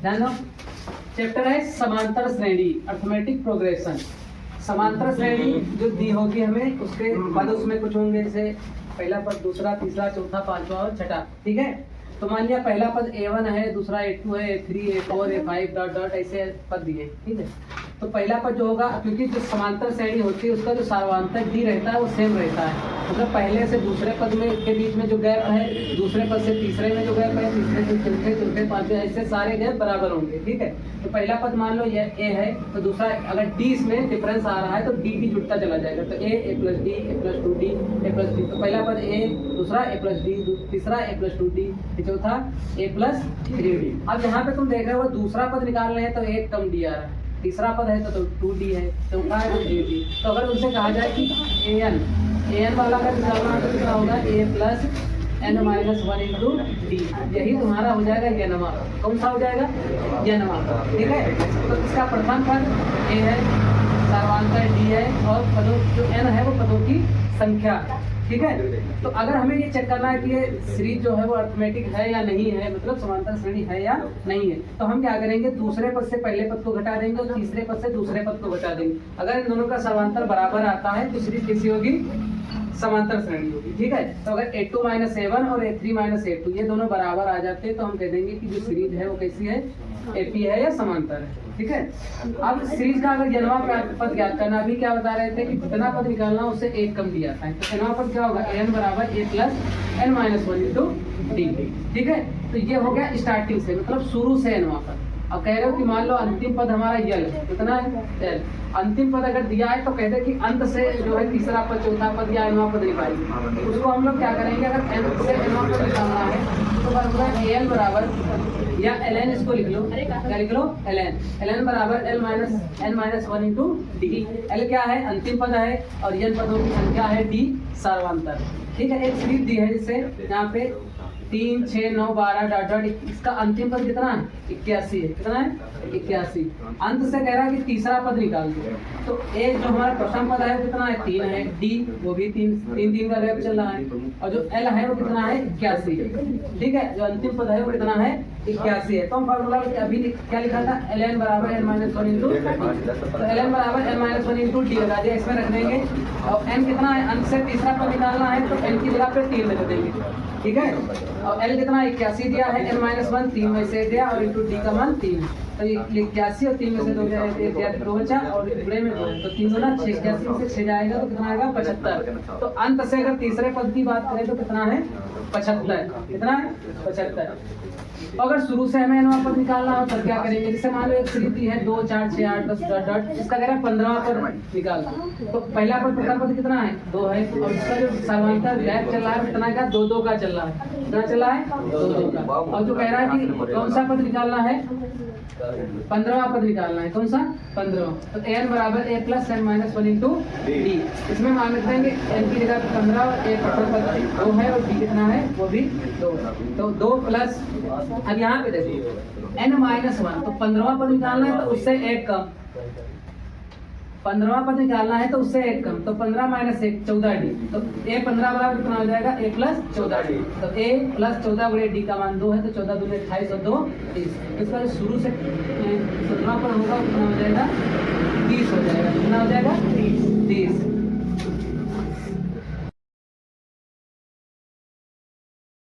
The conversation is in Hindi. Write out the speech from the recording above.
ध्यान दो, चैप्टर है समांतर श्रेणी, अर्थमेटिक प्रोग्रेशन। समांतर श्रेणी जो दी होगी हमें, उसके पद उसमें कुछ होंगे, जैसे पहला पद, दूसरा, तीसरा, चौथा, पांचवा और छठा। ठीक है, तो मान लिया पहला पद A1 है, दूसरा A2 है, A3, A4, A5 dot dot ऐसे पद दिए। ठीक है, तो पहला पद जो होगा, क्योंकि जो समांतर श्रेणी होती है उसका जो सार्वधातुक D रहता है वो सेम रहता है, मतलब पहले से दूसरे पद में के बीच में जो गैप है, दूसरे पद से तीसरे में जो गैप है, तीसरे से चौथे, चौथे पांचवे, ऐसे सारे गैप बराबर होंगे। ठीक है, तो पहला पद मान लो ये A है, तो दूसरा अगर D इसमें डिफरेंस आ रहा है तो D भी जुड़ता चला जाएगा, तो A plus D, A plus 2D, A plus D। तो पहला पद A, दूसरा A प्लस D, तीसरा A प्लस 2D, चौथा A प्लस 3D। अब यहाँ पे तुम देख रहे हो दूसरा पद निकाल रहे हैं तो एक कम D आ रहा है, तीसरा पद है तो 2D है, चौथा है तो 3D। तो अगर उनसे कहा जाए कि an वाला का निकालना है तो कितना होगा, A plus n minus 1 into D, यही तुम्हारा हो जाएगा यनमा। कौन सा हो जाएगा, यनमा। ठीक है, तो इसका प्रथम पद A है, सार्वधातुक D है, और पदों जो n है वो पदों की संख्या। ठीक है, तो अगर हमें ये चेक करना है कि ये सीरीज जो है वो अर्थमेटिक है या नहीं है, मतलब समांतर श्रेणी है या नहीं है, तो हम क्या करेंगे, दूसरे पद से पहले पद को घटा देंगे और तीसरे पद से दूसरे पद को घटा देंगे। अगर इन दोनों का समांतर बराबर आता है तो सीरीज कैसी होगी, समांतर श्रेणी होगी। ठीक है, तो अगर A2 माइनस A1 और A3 माइनस A2 ये दोनों बराबर आ जाते हैं तो हम कह देंगे कि जो सीरीज है वो कैसी है, AP है या समांतर है। ठीक है, अब सीरीज का अगर जन्मा पद ज्ञात करना, अभी क्या बता रहे थे कि जितना पद निकालना उससे एक कम दिया था, तो जन्मा पद क्या होगा, an बराबर A plus n minus 1 into D. ठीक है, तो ये हो गया स्टार्टिंग से, मतलब शुरू से जन्मा पद। अब कह रहे हो कि मान लो अंतिम पद हमारा यल है, कितना है, यल। अंतिम पद अगर दिया है तो कहते कि अंत से जो है तीसरा पद, चौथा पद या nवां पद निकालिए। उसको हम लोग क्या करेंगे, अगर n से nवां पद निकालना है तो बराबर an बराबर, या ln इसको लिख लो, क्या लिख लो, ln बराबर n minus 1 into D. l क्या है, अंतिम पद है, और n पदों की संख्या है, d सार्वधातुक। ठीक है, एक सीरीज दी है जिससे यहाँ पे 3, 6, 9, 12 डॉट डॉट, इसका अंतिम पद कितना है, 81 है। कितना है, 81। अंत से कह रहा है कि तीसरा पद निकाल दो, तो A जो हमारा प्रथम पद है वो कितना है, 3 है, D वो भी 3 का गैप चल रहा है, और जो L है वो कितना है, 81। ठीक है, जो अंतिम पद है वो कितना है, 81 है। तो हम फार्मूला अभी क्या लिखा था, ln बराबर n माइनस 1 इंटू, तो ln बराबर n माइनस 1 इंटू डी लगा दिया, इसमें रख देंगे। और n कितना है, अंत से तीसरा पद निकालना है तो n की जगह पे 3 लगा देंगे। ठीक है, और L कितना 81 दिया है, n माइनस 1 3 में से दिया, और इंटू डी का मान 3, तो ये 81 और 3 में से 2 बचा, और जुड़े में 2, तो 3 गुना 6, 81 से 6 जाएगा तो कितना आएगा, 75। तो अंत से अगर तीसरे पद की बात करें तो कितना है, 75। कितना है, 75। अगर शुरू से हमें nवां पद निकालना हो तो क्या करेंगे, जैसे मान लो एक सीरीज है 2, 4, 6, 8, 10 डॉट डॉट, इसका कह रहा है 15वां पद निकाल। तो पहला पद, प्रथम पद कितना है, 2 है, और इसका जो सार्वधातुक गैप चल रहा है कितना का, 2 का चल रहा है। कितना चल रहा है, 2 का। और जो कह रहा है कि कौन सा पद निकालना है, 15वां पद निकालना है, कौन सा, 15वां। तो an बराबर A plus n minus 1 into D. इसमें मान लेते हैं कि n की जगह 15 और A प्रथम पद 2 है, और d कितना है, वो भी 2। तो 2 प्लस, अब यहाँ पे देखो n माइनस 1, तो 15वां पद निकालना है तो उससे एक कम, 15वां पद निकालना है तो उससे एक कम, तो 15 माइनस 1 14d। तो A 15 बराबर कितना हो जाएगा, A प्लस 14d। तो A प्लस 14 गुणे D का मान 2 है, तो 14 दूनी 28 और 2 30। इसका जो शुरू से 17वां पद होगा कितना हो जाएगा, 30 हो जाएगा। कितना हो जाएगा, 30।